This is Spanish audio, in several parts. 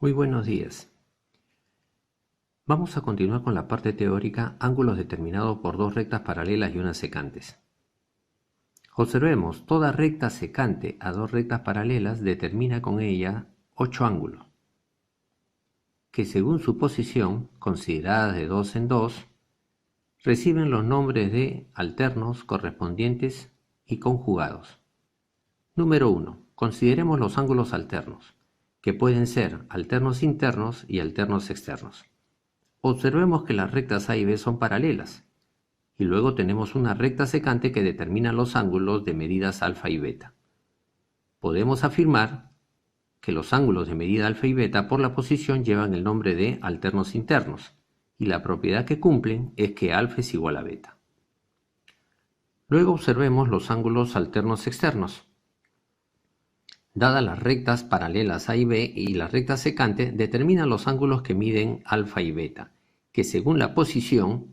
Muy buenos días. Vamos a continuar con la parte teórica, ángulos determinados por dos rectas paralelas y unas secantes. Observemos, toda recta secante a dos rectas paralelas determina con ella 8 ángulos, que según su posición, consideradas de 2 en 2, reciben los nombres de alternos, correspondientes y conjugados. Número 1. Consideremos los ángulos alternos, que pueden ser alternos internos y alternos externos. Observemos que las rectas A y B son paralelas, y luego tenemos una recta secante que determina los ángulos de medidas alfa y beta. Podemos afirmar que los ángulos de medida alfa y beta por la posición llevan el nombre de alternos internos, y la propiedad que cumplen es que alfa es igual a beta. Luego observemos los ángulos alternos externos. Dadas las rectas paralelas A y B y la recta secante, determinan los ángulos que miden alfa y beta, que según la posición,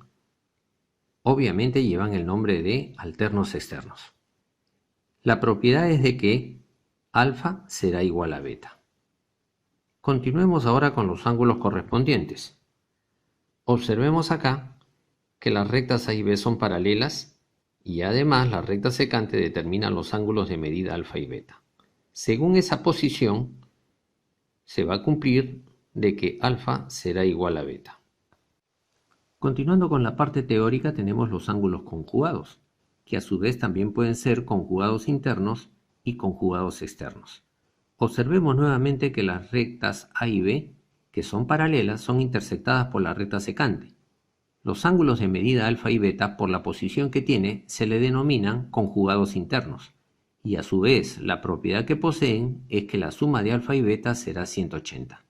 obviamente llevan el nombre de alternos externos. La propiedad es de que alfa será igual a beta. Continuemos ahora con los ángulos correspondientes. Observemos acá que las rectas A y B son paralelas y además la recta secante determina los ángulos de medida alfa y beta. Según esa posición, se va a cumplir de que alfa será igual a beta. Continuando con la parte teórica, tenemos los ángulos conjugados, que a su vez también pueden ser conjugados internos y conjugados externos. Observemos nuevamente que las rectas A y B, que son paralelas, son intersectadas por la recta secante. Los ángulos de medida alfa y beta, por la posición que tiene, se le denominan conjugados internos, y a su vez la propiedad que poseen es que la suma de alfa y beta será 180.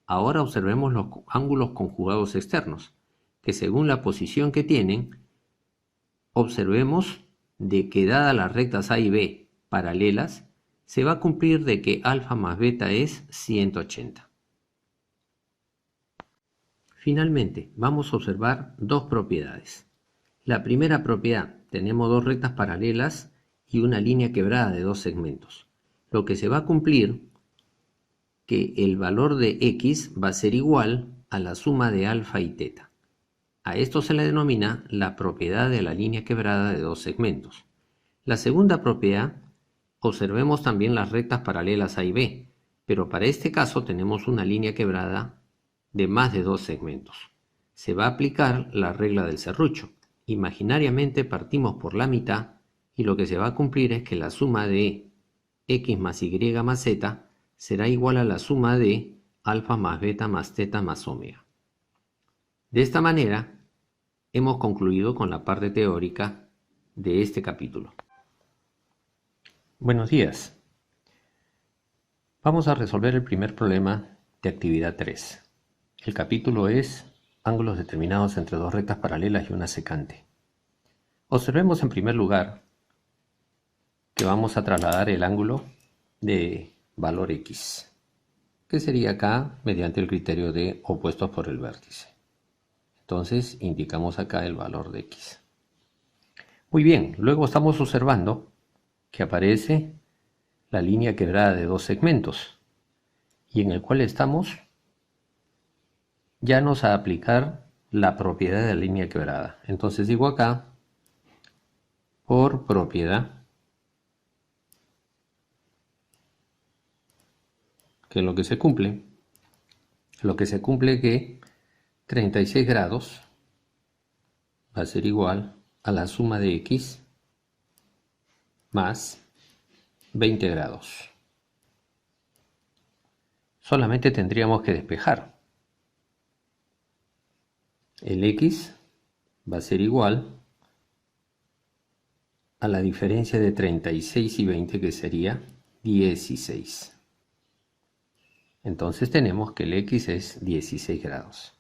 Ahora observemos los ángulos conjugados externos, que según la posición que tienen, observemos de que dadas las rectas A y B paralelas, se va a cumplir de que alfa más beta es 180. Finalmente, vamos a observar dos propiedades. La primera propiedad, tenemos dos rectas paralelas y una línea quebrada de dos segmentos, lo que se va a cumplir que el valor de x va a ser igual a la suma de alfa y teta. A esto se le denomina la propiedad de la línea quebrada de dos segmentos. La segunda propiedad, observemos también las rectas paralelas A y B, pero para este caso tenemos una línea quebrada de más de dos segmentos. Se va a aplicar la regla del serrucho. Imaginariamente partimos por la mitad y lo que se va a cumplir es que la suma de x más y más z será igual a la suma de alfa más beta más teta más omega. De esta manera, hemos concluido con la parte teórica de este capítulo. Buenos días. Vamos a resolver el primer problema de actividad 3. El capítulo es ángulos determinados entre dos rectas paralelas y una secante. Observemos en primer lugar que vamos a trasladar el ángulo de valor x, que sería acá mediante el criterio de opuestos por el vértice. Entonces indicamos acá el valor de x. Muy bien, luego estamos observando que aparece la línea quebrada de dos segmentos y en el cual estamos ya nos a aplicar la propiedad de la línea quebrada. Entonces digo acá, por propiedad, que lo que se cumple que 36 grados va a ser igual a la suma de x más 20 grados. Solamente tendríamos que despejar. El x va a ser igual a la diferencia de 36 y 20, que sería 16. Entonces tenemos que el x es 16 grados.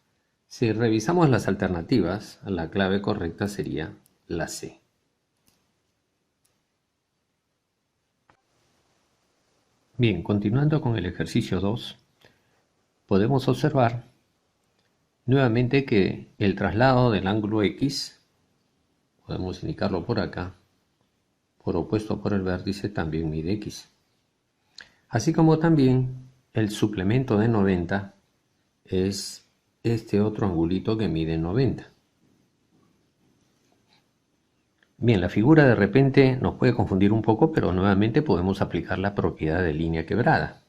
Si revisamos las alternativas, la clave correcta sería la C. Bien, continuando con el ejercicio 2, podemos observar nuevamente que el traslado del ángulo x, podemos indicarlo por acá, por opuesto por el vértice también mide x. Así como también el suplemento de 90 es este otro angulito que mide 90. Bien, la figura de repente nos puede confundir un poco, pero nuevamente podemos aplicar la propiedad de línea quebrada.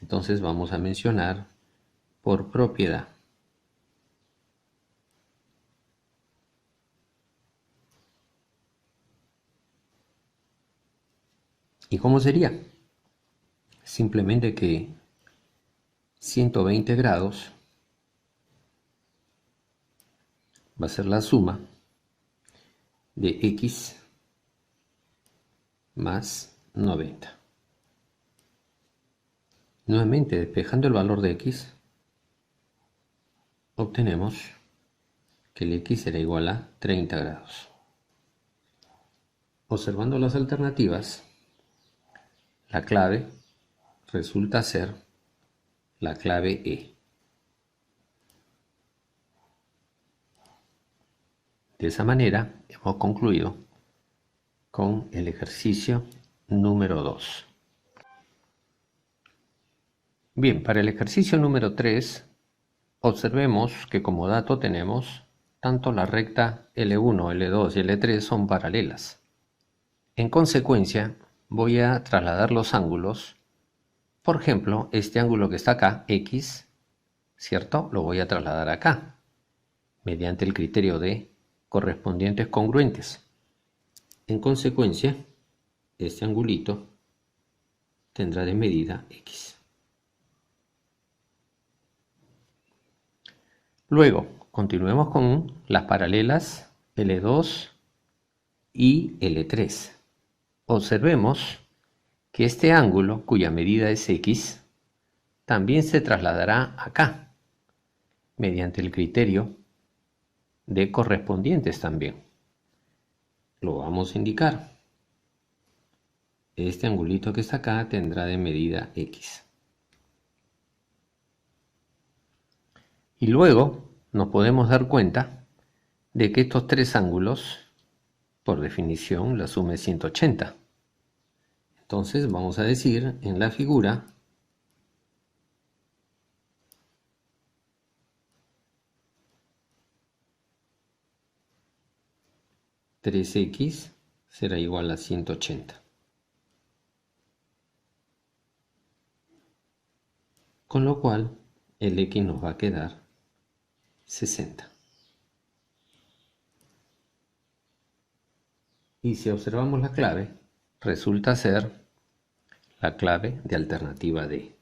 Entonces vamos a mencionar por propiedad. ¿Y cómo sería? Simplemente que 120 grados va a ser la suma de x más 90. Nuevamente, despejando el valor de x, obtenemos que el x será igual a 30 grados. Observando las alternativas, la clave resulta ser la clave E. De esa manera hemos concluido con el ejercicio número 2. Bien, para el ejercicio número 3, observemos que como dato tenemos tanto la recta L1, L2 y L3 son paralelas. En consecuencia, voy a trasladar los ángulos. Por ejemplo, este ángulo que está acá, X, ¿cierto? Lo voy a trasladar acá, mediante el criterio de correspondientes congruentes. En consecuencia, este angulito tendrá de medida X. Luego, continuemos con las paralelas L2 y L3. Observemos que este ángulo, cuya medida es X, también se trasladará acá, mediante el criterio de correspondientes también. Lo vamos a indicar. Este angulito que está acá tendrá de medida X. Y luego nos podemos dar cuenta de que estos tres ángulos, por definición, la suma es 180. Entonces vamos a decir en la figura 3x será igual a 180. Con lo cual el x nos va a quedar 60. Y si observamos la clave, resulta ser la clave de alternativa D.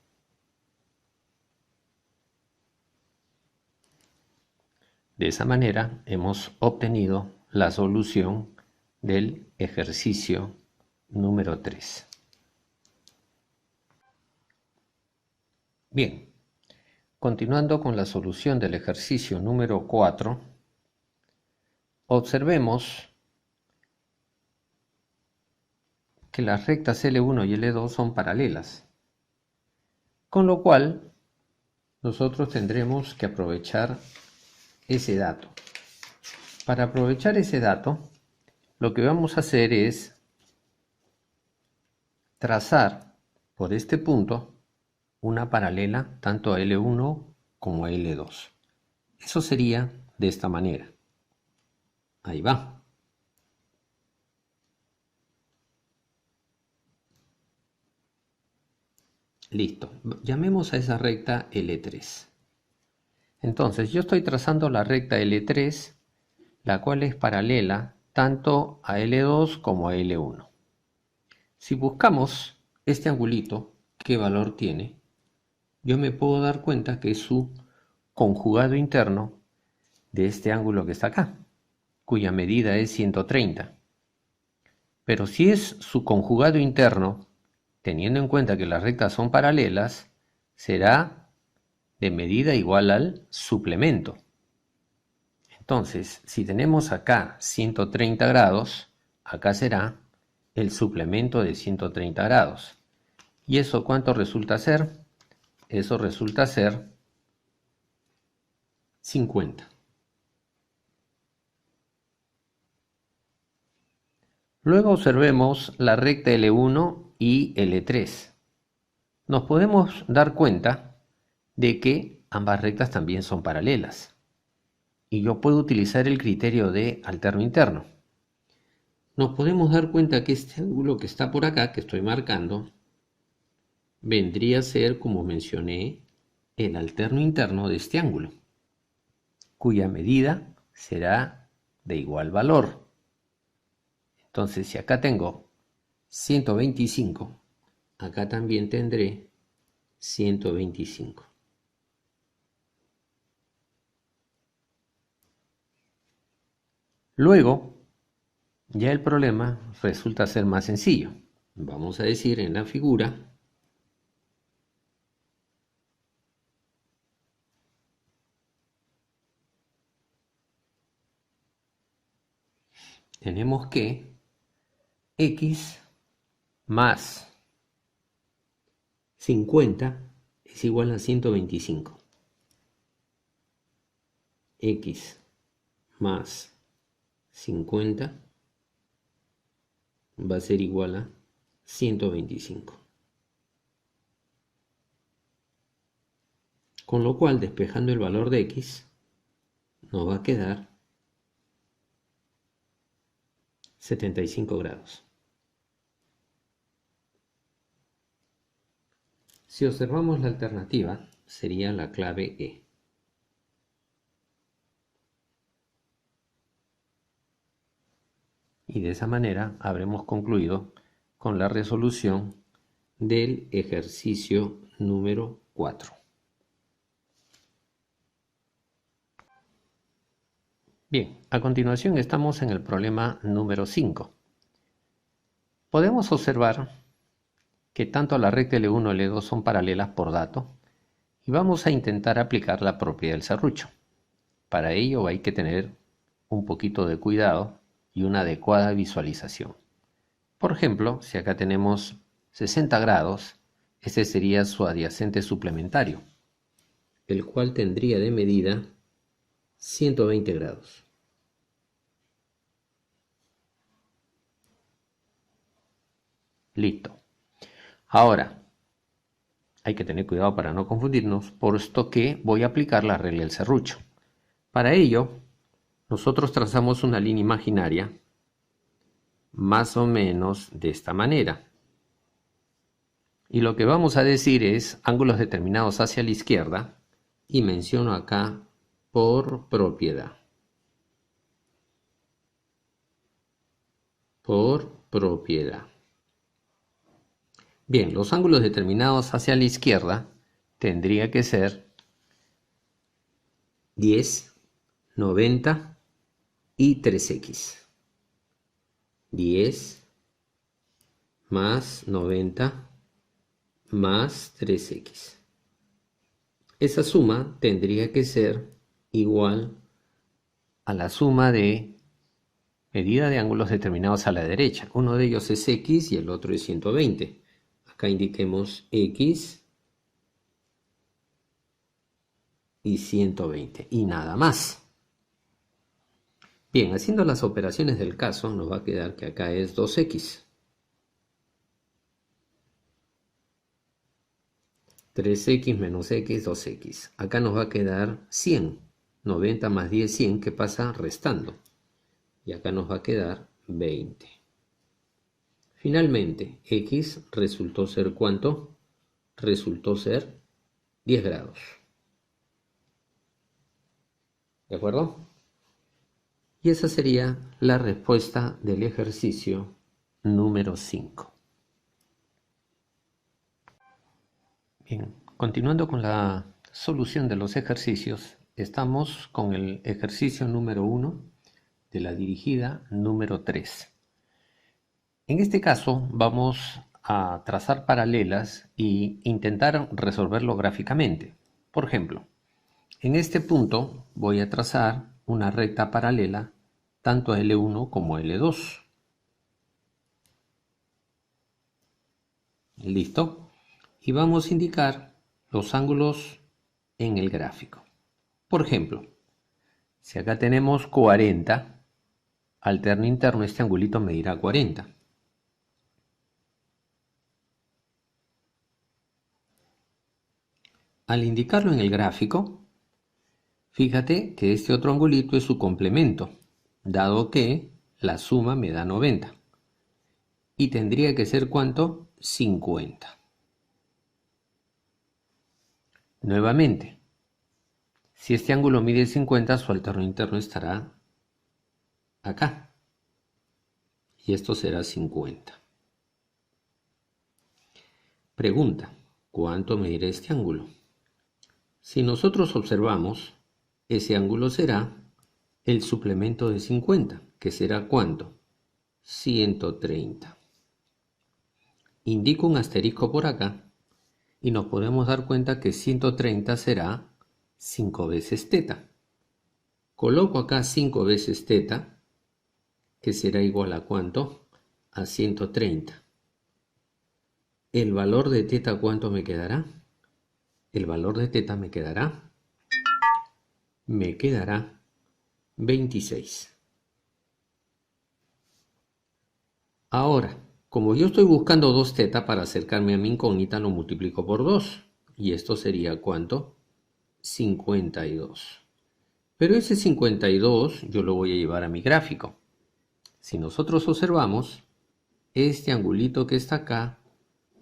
De esa manera hemos obtenido la solución del ejercicio número 3. Bien, continuando con la solución del ejercicio número 4, observemos que las rectas L1 y L2 son paralelas, con lo cual nosotros tendremos que aprovechar ese dato. Para aprovechar ese dato, lo que vamos a hacer es trazar por este punto una paralela tanto a L1 como a L2. Eso sería de esta manera. Ahí va. Listo. Llamemos a esa recta L3. Entonces, yo estoy trazando la recta L3, la cual es paralela tanto a L2 como a L1. Si buscamos este angulito, ¿qué valor tiene? Yo me puedo dar cuenta que es su conjugado interno de este ángulo que está acá, cuya medida es 130. Pero si es su conjugado interno, teniendo en cuenta que las rectas son paralelas, será de medida igual al suplemento. Entonces, si tenemos acá 130 grados, acá será el suplemento de 130 grados. ¿Y eso cuánto resulta ser? Eso resulta ser 50. Luego observemos la recta L1 y L3. nos podemos dar cuenta de que ambas rectas también son paralelas. Y yo puedo utilizar el criterio de alterno interno. Nos podemos dar cuenta que este ángulo que está por acá, que estoy marcando, vendría a ser, como mencioné, el alterno interno de este ángulo, cuya medida será de igual valor. Entonces, si acá tengo 125, acá también tendré 125. Luego, ya el problema resulta ser más sencillo. Vamos a decir en la figura tenemos que x más 50 es igual a 125. X más 50 va a ser igual a 125. Con lo cual, despejando el valor de x, nos va a quedar 75 grados. Si observamos la alternativa, sería la clave E. Y de esa manera habremos concluido con la resolución del ejercicio número 4. Bien, a continuación estamos en el problema número 5. Podemos observar que tanto la recta L1 y L2 son paralelas por dato y vamos a intentar aplicar la propiedad del serrucho. Para ello hay que tener un poquito de cuidado y una adecuada visualización. Por ejemplo, si acá tenemos 60 grados, este sería su adyacente suplementario, el cual tendría de medida 120 grados. Listo. Ahora, hay que tener cuidado para no confundirnos, puesto que voy a aplicar la regla del serrucho. Para ello, nosotros trazamos una línea imaginaria más o menos de esta manera. Y lo que vamos a decir es ángulos determinados hacia la izquierda y menciono acá por propiedad. Por propiedad. Bien, los ángulos determinados hacia la izquierda tendría que ser 10, 90 y 3x. 10 más 90 más 3x. Esa suma tendría que ser igual a la suma de medida de ángulos determinados a la derecha. Uno de ellos es x y el otro es 120. Acá indiquemos x y 120 y nada más. Bien, haciendo las operaciones del caso nos va a quedar que acá es 2x. 3x menos x, 2x. Acá nos va a quedar 100. 90 más 10, 100, que pasa restando. Y acá nos va a quedar 20. Finalmente, x resultó ser ¿cuánto? Resultó ser 10 grados. ¿De acuerdo? Y esa sería la respuesta del ejercicio número 5. Bien, continuando con la solución de los ejercicios, estamos con el ejercicio número 1 de la dirigida número 3. En este caso vamos a trazar paralelas e intentar resolverlo gráficamente. Por ejemplo, en este punto voy a trazar una recta paralela tanto a L1 como a L2. ¿Listo? Y vamos a indicar los ángulos en el gráfico. Por ejemplo, si acá tenemos 40, alterno interno, este angulito medirá 40. Al indicarlo en el gráfico, fíjate que este otro angulito es su complemento, dado que la suma me da 90. Y tendría que ser ¿cuánto? 50. Nuevamente, si este ángulo mide 50, su alterno interno estará acá. Y esto será 50. Pregunta, ¿cuánto medirá este ángulo? Si nosotros observamos, ese ángulo será el suplemento de 50, que será ¿cuánto? 130. Indico un asterisco por acá y nos podemos dar cuenta que 130 será 5 veces teta. Coloco acá 5 veces teta, que será igual a ¿cuánto? A 130. ¿El valor de teta cuánto me quedará? El valor de teta me quedará 26. Ahora, como yo estoy buscando 2 teta para acercarme a mi incógnita, lo multiplico por 2. Y esto sería ¿cuánto? 52. Pero ese 52 yo lo voy a llevar a mi gráfico. Si nosotros observamos, este angulito que está acá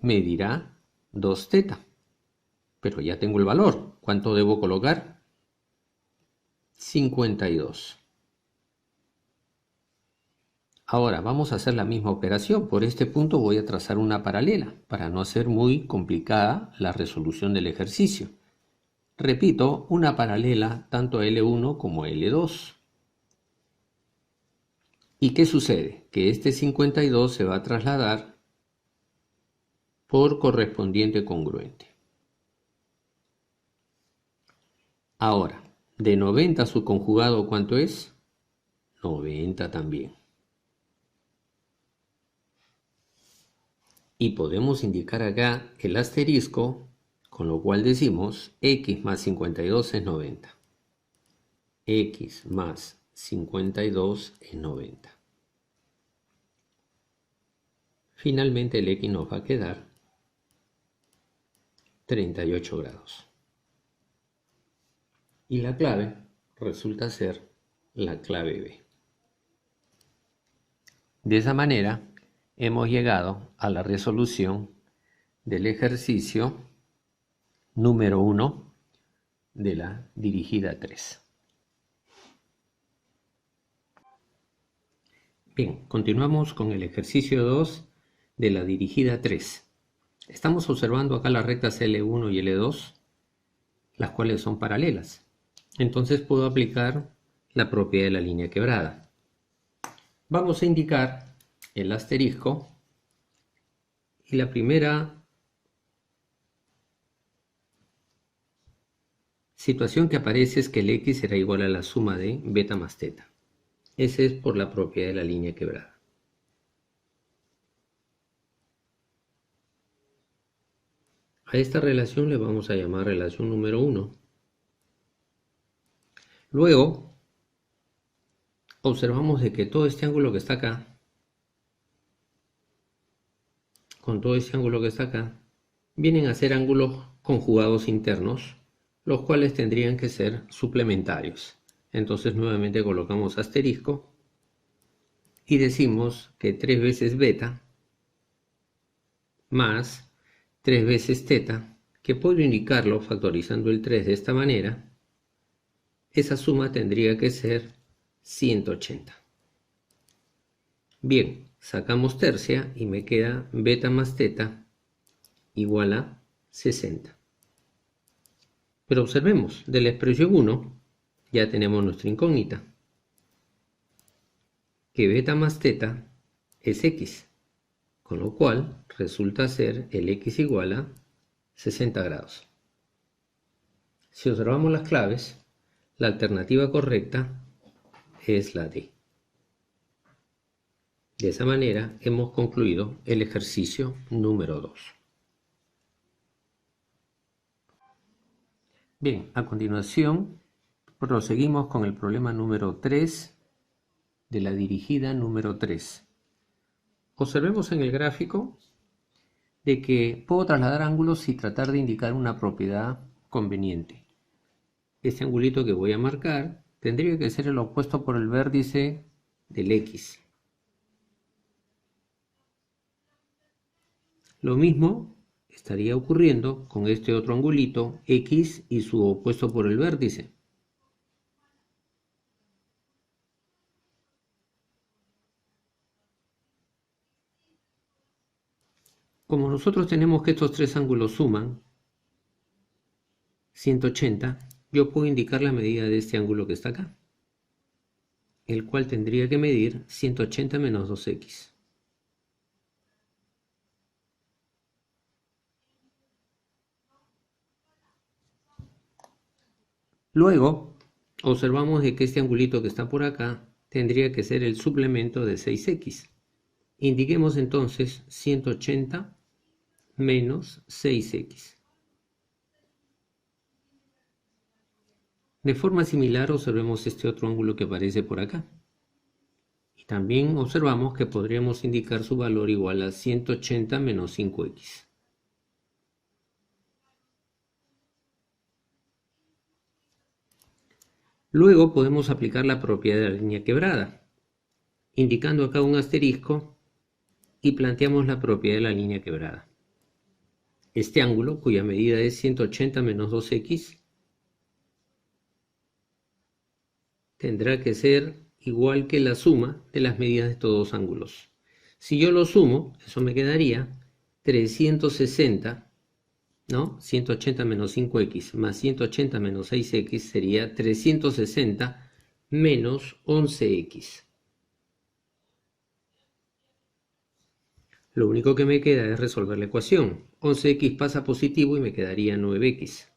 medirá 2 teta. Pero ya tengo el valor. ¿Cuánto debo colocar? 52. Ahora vamos a hacer la misma operación. Por este punto voy a trazar una paralela para no hacer muy complicada la resolución del ejercicio. Repito, una paralela tanto a L1 como a L2. ¿Y qué sucede? Que este 52 se va a trasladar por correspondiente congruente. Ahora, de 90 su conjugado, ¿cuánto es? 90 también. Y podemos indicar acá el asterisco, con lo cual decimos x más 52 es 90. X más 52 es 90. Finalmente el x nos va a quedar 38 grados. Y la clave resulta ser la clave B. De esa manera hemos llegado a la resolución del ejercicio número 1 de la dirigida 3. Bien, continuamos con el ejercicio 2 de la dirigida 3. Estamos observando acá las rectas L1 y L2, las cuales son paralelas. Entonces puedo aplicar la propiedad de la línea quebrada. Vamos a indicar el asterisco y la primera situación que aparece es que el x será igual a la suma de beta más teta. Ese es por la propiedad de la línea quebrada. A esta relación le vamos a llamar relación número 1. Luego, observamos de que todo este ángulo que está acá, con todo este ángulo que está acá, vienen a ser ángulos conjugados internos, los cuales tendrían que ser suplementarios. Entonces nuevamente colocamos asterisco y decimos que 3 veces beta más 3 veces teta, que puedo indicarlo factorizando el 3 de esta manera, esa suma tendría que ser 180. Bien, sacamos tercia y me queda beta más teta igual a 60. Pero observemos, de la expresión 1 ya tenemos nuestra incógnita, que beta más teta es x, con lo cual resulta ser el x igual a 60 grados. Si observamos las claves, la alternativa correcta es la D. De esa manera hemos concluido el ejercicio número 2. Bien, a continuación proseguimos con el problema número 3 de la dirigida número 3. Observemos en el gráfico de que puedo trasladar ángulos y tratar de indicar una propiedad conveniente. Este angulito que voy a marcar tendría que ser el opuesto por el vértice del X. Lo mismo estaría ocurriendo con este otro angulito X y su opuesto por el vértice. Como nosotros tenemos que estos tres ángulos suman 180, yo puedo indicar la medida de este ángulo que está acá, el cual tendría que medir 180 menos 2x. Luego, observamos de que este angulito que está por acá tendría que ser el suplemento de 6x. Indiquemos entonces 180 menos 6x. De forma similar observemos este otro ángulo que aparece por acá. Y también observamos que podríamos indicar su valor igual a 180 menos 5x. Luego podemos aplicar la propiedad de la línea quebrada, indicando acá un asterisco y planteamos la propiedad de la línea quebrada. Este ángulo, cuya medida es 180 menos 2x, tendrá que ser igual que la suma de las medidas de estos dos ángulos. Si yo lo sumo, eso me quedaría 360, ¿no? 180 menos 5x más 180 menos 6x sería 360 menos 11x. Lo único que me queda es resolver la ecuación. 11x pasa positivo y me quedaría 9x.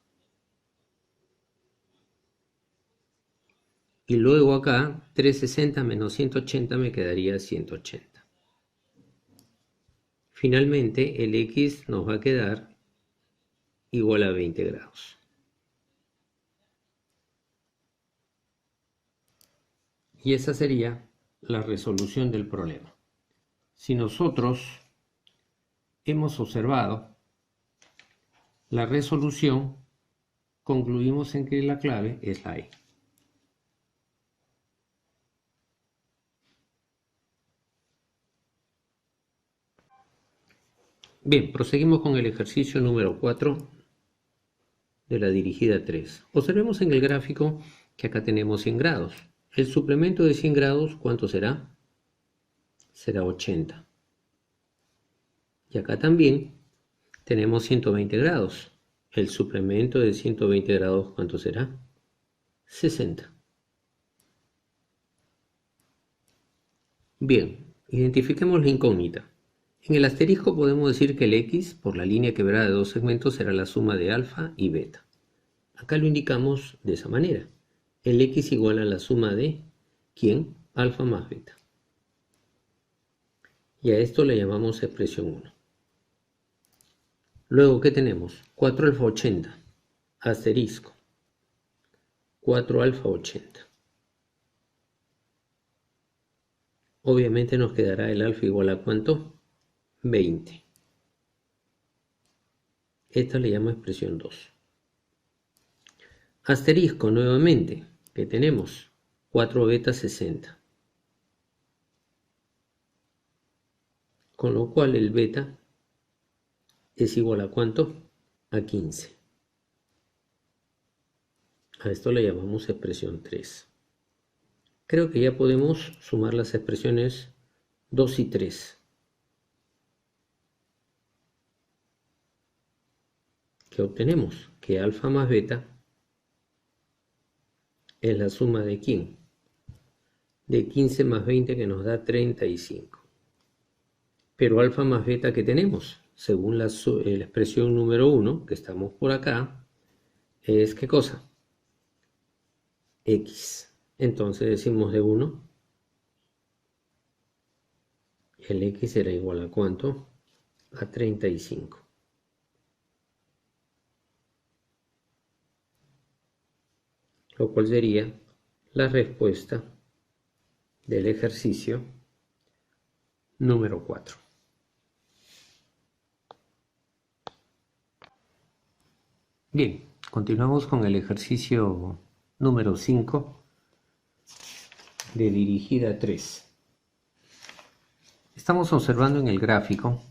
Y luego acá 360 menos 180 me quedaría 180. Finalmente el x nos va a quedar igual a 20 grados. Y esa sería la resolución del problema. Si nosotros hemos observado la resolución, concluimos en que la clave es la E. Bien, proseguimos con el ejercicio número 4 de la dirigida 3. Observemos en el gráfico que acá tenemos 100 grados. El suplemento de 100 grados, ¿cuánto será? Será 80. Y acá también tenemos 120 grados. El suplemento de 120 grados, ¿cuánto será? 60. Bien, identifiquemos la incógnita. En el asterisco podemos decir que el x por la línea quebrada de dos segmentos será la suma de alfa y beta. Acá lo indicamos de esa manera. El x igual a la suma de, ¿quién? Alfa más beta. Y a esto le llamamos expresión 1. Luego, ¿qué tenemos? 4 alfa 80, asterisco, 4 alfa 80. Obviamente nos quedará el alfa igual a ¿cuánto? 20. Esta le llamo expresión 2. Asterisco nuevamente, ¿qué tenemos? 4 beta 60. Con lo cual el beta es igual a ¿cuánto? A 15. A esto le llamamos expresión 3. Creo que ya podemos sumar las expresiones 2 y 3. ¿Qué obtenemos? Que alfa más beta es la suma de ¿quién? De 15 más 20 que nos da 35. Pero alfa más beta que tenemos, según la expresión número 1, que estamos por acá, es ¿qué cosa? X. Entonces decimos de 1, el X será igual a ¿cuánto? A 35. Lo cual sería la respuesta del ejercicio número 4. Bien, Continuamos con el ejercicio número 5 de dirigida 3. Estamos observando en el gráfico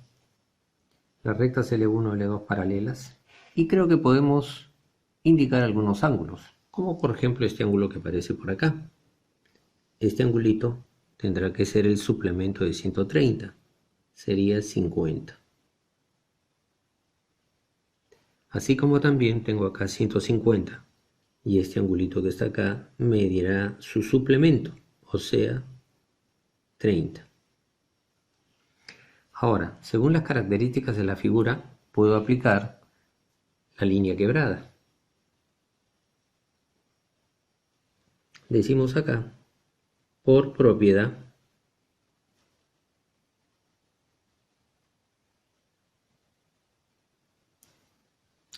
las rectas L1 y L2 paralelas y creo que podemos indicar algunos ángulos, como por ejemplo este ángulo que aparece por acá. Este angulito tendrá que ser el suplemento de 130, sería 50. Así como también tengo acá 150 y este angulito que está acá me dirá su suplemento, o sea 30. Ahora, según las características de la figura, puedo aplicar la línea quebrada. Decimos acá, por propiedad,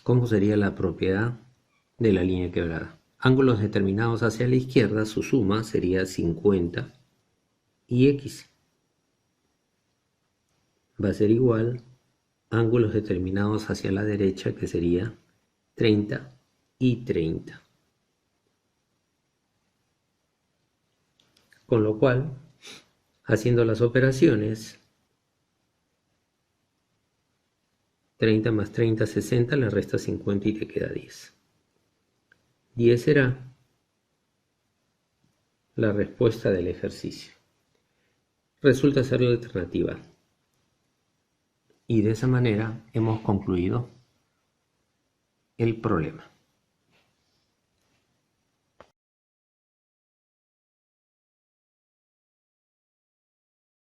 ¿cómo sería la propiedad de la línea quebrada? Ángulos determinados hacia la izquierda, su suma sería 50 y x. Va a ser igual a ángulos determinados hacia la derecha, que sería 30 y 30. Con lo cual, haciendo las operaciones, 30 más 30, 60, le resta 50 y te queda 10. 10 será la respuesta del ejercicio. Resulta ser la alternativa. Y de esa manera hemos concluido el problema.